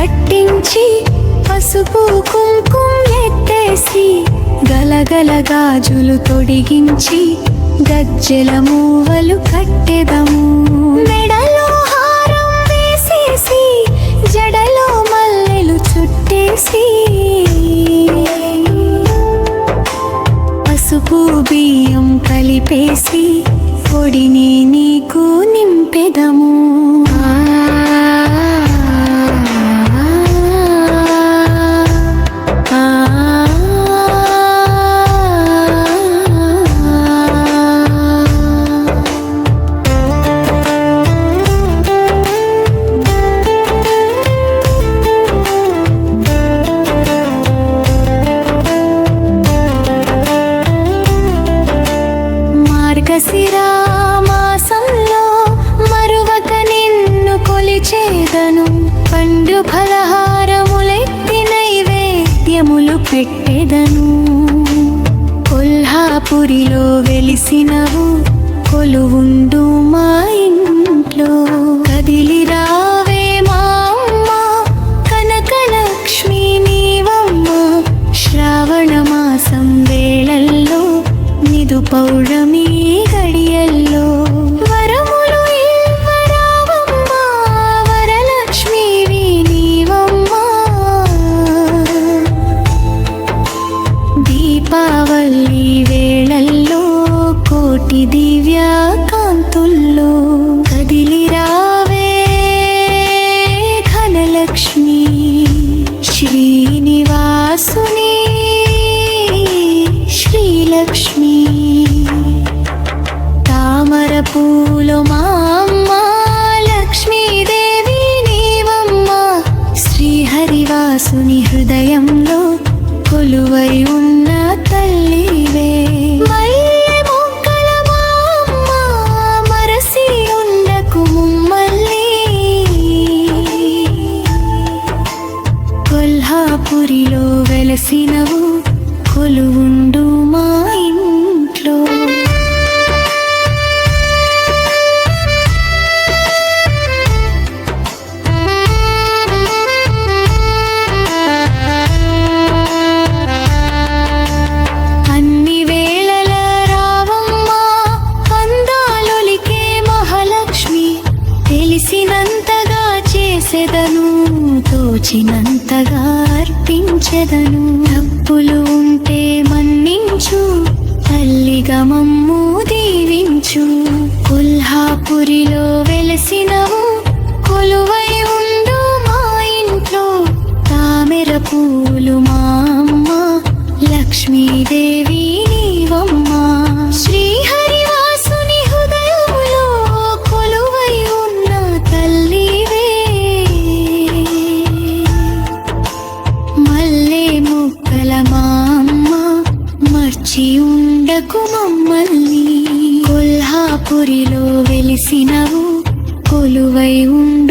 కట్టించి పసుపు కుంకుమ ఎత్తేసి గలగల గాజులు తొడిగించి గజ్జెల మూవలు కట్టెదము. మెడలో హారం వేసేసి జడలో మల్లెలు చుట్టేసి పసుపు బియ్యం కలిపేసి పొడిని నీకు నింపెదము. మార్గశిరా మాసంలో మరువక నిన్ను కొలిచేదను. పండు ఫలహారములెత్తి నైవేద్యములు పెట్టెదను. కొల్హాపురిలో వెలిసినవు కొలువుండు మా ఇంట్లో. కదిలి రావే మా అమ్మ కనకలక్ష్మి నీవమ్మ. శ్రావణ మాసం వేళల్లో నిదు పౌర్ణమి గడియల్లో వరములు ఇవ్వరావమ్మ వరలక్ష్మివి నీవమ్మ. దీపావళి వేళల్లో కోటి దివ్య కాంతుల్లో కదిలి రావే ధనలక్ష్మి శ్రీనివాసుని శ్రీలక్ష్మి. తామర పూలు మా అమ్మ లక్ష్మీదేవి నీవమ్మ. శ్రీహరివాసుని హృదయంలో కొలువై ఉన్న తల్లివే. మల్లె మొగ్గల మా అమ్మ మరసి ఉండకు ముమ్మల్లి. కొల్హాపురిలో వెలసినవు కొలువుండు మా ఇంట్లో. అన్ని వేళల రావమ్మ అందాలొలికే మహాలక్ష్మి. తెలిసినంతగా చేసెదను తోచినంతగా అర్పించెదను. తప్పులు ఉంటే మన్నించు తల్లిగా మమ్ము దీవించు. కొల్హాపురిలో వెలసినవు కొలువై ఉండు మా ఇంట్లో. తామెర పూలు మా అమ్మ లక్ష్మీదేవి నీవమ్మ. శ్రీహరివాసుని హృదయములో కొలువై ఉన్న తల్లివే. మల్లె ముక్కల మా అమ్మ మర్చి ఉండకు మమ్మల్ని. కొల్హాపురిలో వెలిసినవు కొలువై ఉండు